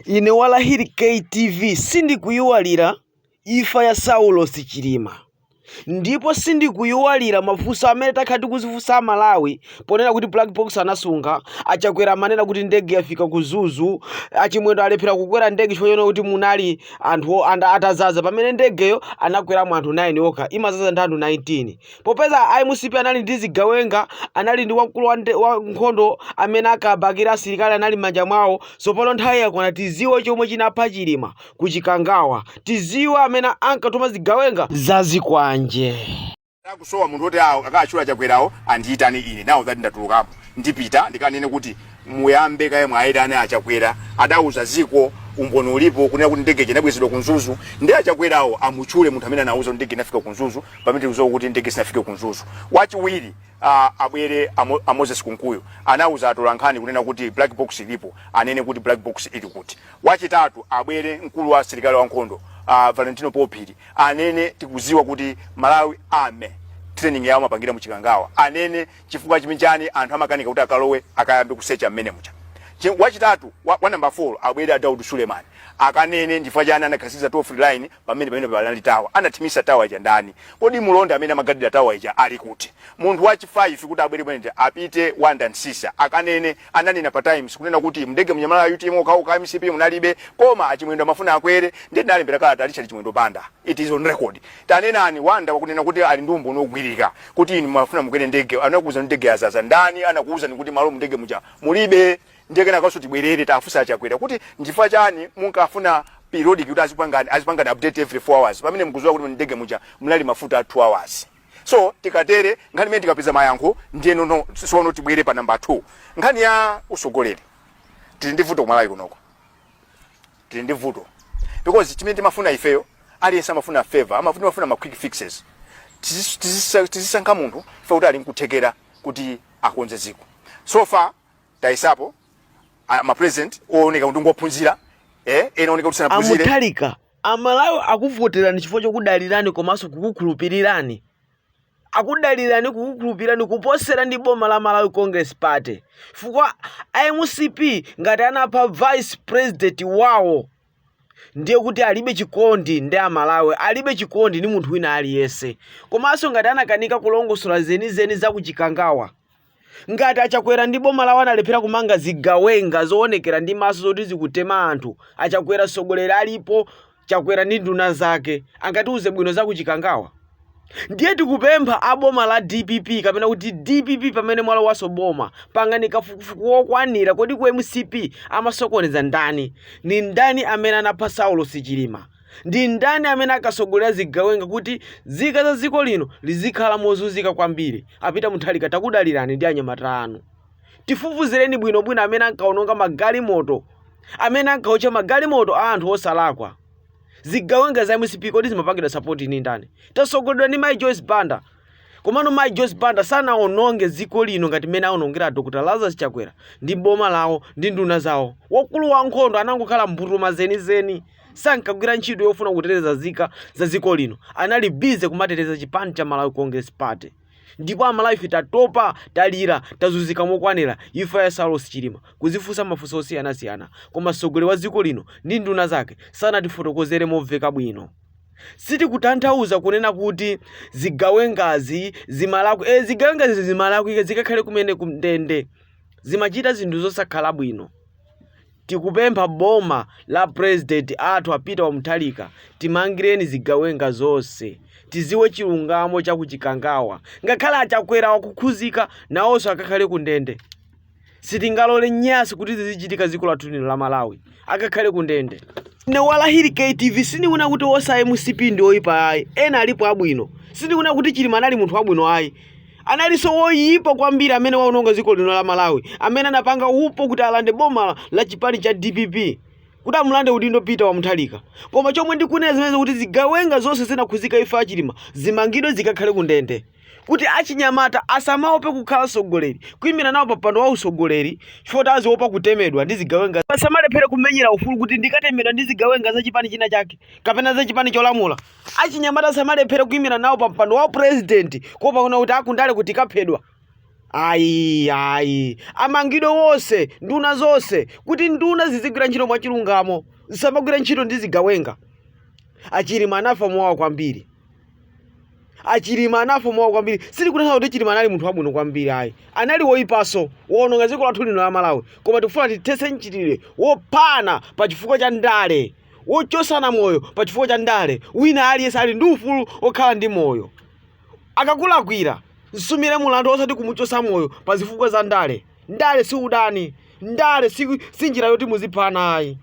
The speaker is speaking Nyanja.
Ine Walahiri KTV sindikuyiwalira imfa ya Saulos Chilima. Ndipo sindikuyiwalira mafunso amene takhati kuzifunsa Malawi ponena kuti Black Box anasunga achakwera manena kuti ndege yafika ku Zuzu achimwendo alephera kukwera ndege chifukwa kuti munali anthu atazaza pamene ndegeyo anakwera anthu 9 okha imazaza ndi anthu 19 popeza IMCP anali ndi zigawenga anali ndi wamkulu wa nkhondo amene akabakira asilikali anali manja mwawo sopano nthawi yakwana tiziwe chomwe chinapha Chilima ku Chikangawa tiziwe amene ankatuma zigawenga zazikwanje akusowa munthu oti akachula chakwerawo andiyitane ine nawo zati ndatulukapo ndipita ndikanene kuti muyambe kaye mwaayitane achakwera adauza ziko umboni ulipo kunena kuti ndege inabwezedwa ku Zuzu ndi achakwerawo amutchule munthu amene anauza ndege inafika ku Zuzu pamene tiuzo kuti ndege sinafike ku Zuzu. Wachiwiri abwere Moses Kunkuyo anauza atolankhani kunena kuti Black Box ilipo anene kuti Black Box ili kuti. Wachitatu abwere mkulu wa serikali wa nkhondo Valentino Popili anene tikuziwa kuti Malawi ame training yawo mapangira mu Chikangawa anene chifukwa chimichani anthu amakanika kuti akalowe akayambe kusecha mmene mucha. Wachitatu wa number 4 abwere Daud Suleiman akanene ndifukwa chani anakhasiza to free line pamene balali tawa anathimisa tawa ya ndani kodi mulonda amene amagadira tawa ija ali kuti. Munthu wachi 5 kuti abwere bwene apite Wanda Nsisa akanene ananena pa times kunena kuti mndege mnyamala UTM ka MCP munalibe koma achimwendo amafuna akwere ndi ndalembera kala alisha chimwendo panda it is on record. Tanenani Wanda wakunena kuti ali ndumbu unogwirika kuti inu mafuna mukwere ndege anakuza ndege yazaza ndani anakuza kuti malo mndege mucha mulibe ndege nakaso tibwerere tafusa achakwera kuti ndifukwa chani munkafuna periodic kuti azipanga update every 4 hours pamene mkuziwa kuti ndege mucha munali mafuta 2 hours. So tikatere ngani mene tikapeza mayankho ndiye no sono tibwere pa number 2 ngani ya usogoleri tili ndi vuto Malawi kunoko tili ndi vuto because chimene timafuna ifeyo aliyense amafuna favor amafuna ma quick fixes tizisankha munthu ife kuti ali nkuthekera kuti akonze ziko so far taisapo ama president ooneka kuti ngophunzira enooneka kuti sanaphunzire amuthalika Amalawi akuvoterani chifukwa chokudalirani komanso kukukhulupirirani akudalirani kukukhulupirani kuposera ndi boma la Malawi Congress Party chifukwa IMCP ngati anapha vice president wawo ndiye kuti alibe chikondi ndi Amalawi alibe chikondi ni munthu wina aliyense komanso ngati anakanika kulongosola zenizeni za ku Chikangawa ngati achakwera ndi boma lawo analephera kumanga zigawenga zoonekera ndi maso zoti zikutema anthu achakwera sogolera alipo chakwera ndi nduna zake angatiuze bwino za ku Chikangawa. Ndiye tikupempha aboma la DPP kapena kuti DPP pamene mwalo waso boma pangani kafukufuku wokwanira kodi ku MCP amasokoneza ndani ni ndani amene anapha Saulos Chilima ndi ndani amene akasogolera zigawenga kuti zika za ziko lino lizikhala mozunzika kwambiri apita muthalika takudalirani ndi anyamata anu tifufuzireni bwinobwino amene ankaononga magalimoto amene ankaucha magalimoto a anthu osalakwa zigawenga za MCP kodi zimapangidwa support ni ndani tasogoledwa ni Mai Joyce Banda komano Mai Joyce Banda sanaononge ziko lino ngati mene aonongera Dr. Lazarus Chakwera ndi boma lawo ndi nduna zawo wakulu wa nkhondo anangokhala mbutuma zenizeni sankagwira ntchito yofuna kuteteza zika za ziko lino anali busy kumateteza chipani cha Malawi Congress Party ndipo Amalawi tatopa talira tazunzika mokwanira imfa ya Saulos Chilima kuzifunsa mafunso osiyana koma sogolera wa ziko lino ndi nduna zake sanatifotokozere moveka bwino. Sitikutanthauza kunena kuti zigawengazi zimalakwa zigawengazi zimalakwa zikakhale kumene kumndende zimachita zinthu zosakhala bwino. Tikupempha boma la president athu apita wa muthalika timangireni zigawenga zonse tiziwe chilungamo cha ku Chikangawa ngakhala achakwera wakukhuzika nawonso akakhale kundende sitingalole nyasi kuti zizichitika ziko lathu lino la Malawi akakhale kundende. Ne Walahiri KTV sindikunena kuti osa IMCP ndi oyipa ayi ena alipo abwino sindikunena kuti Chilima anali munthu wabwino ayi analiso woyipa kwambiri amene waononga ziko lino la Malawi amene anapanga upo kuti alande boma la chipani cha DPP kuti amulande udindo Peter wa muthalika koma chomwe ndikunena zimene kuti zigawenga zonse zinakhuzika imfa ya Chilima zimangidwe zikakhale kundende kuti achinyamata asamaope kukhala sogoleri kuyimira nawo papando wa usogoleri chifukwa aziopa kutemedwa ndi zigawenga asamalephere kumenyera ufulu kuti ndikatemedwa ndi zigawenga za chipani china chake kapena za chipani cholamula achinyamata asamalephere kuyimira nawo papando wa president kopa kuna kuti akundale kuti kaphedwa ayi amangidwe wonse nduna zonse kuti nduna zizigwira ntchito mwachilungamo zisamagwira ntchito ndi zigawenga. Achilima anafa mowawa kwambiri. Sili kunena kuti Chilima anali munthu wabwino kwambiri ayi. Anali woyipaso wononga dziko lathu lino la Malawi. Koma tikufuna tithetse mchitidwe wopana pa chifukwa cha ndale, wochosana moyo pa chifukwa cha ndale. Wina aliyense ali ndi ufulu okhala ndi moyo. Akakulakwira msumire mulandu osati kumuchosa moyo pa zifukwa za ndale. Ndale si udani, ndale si njira yoti muziphana ayi.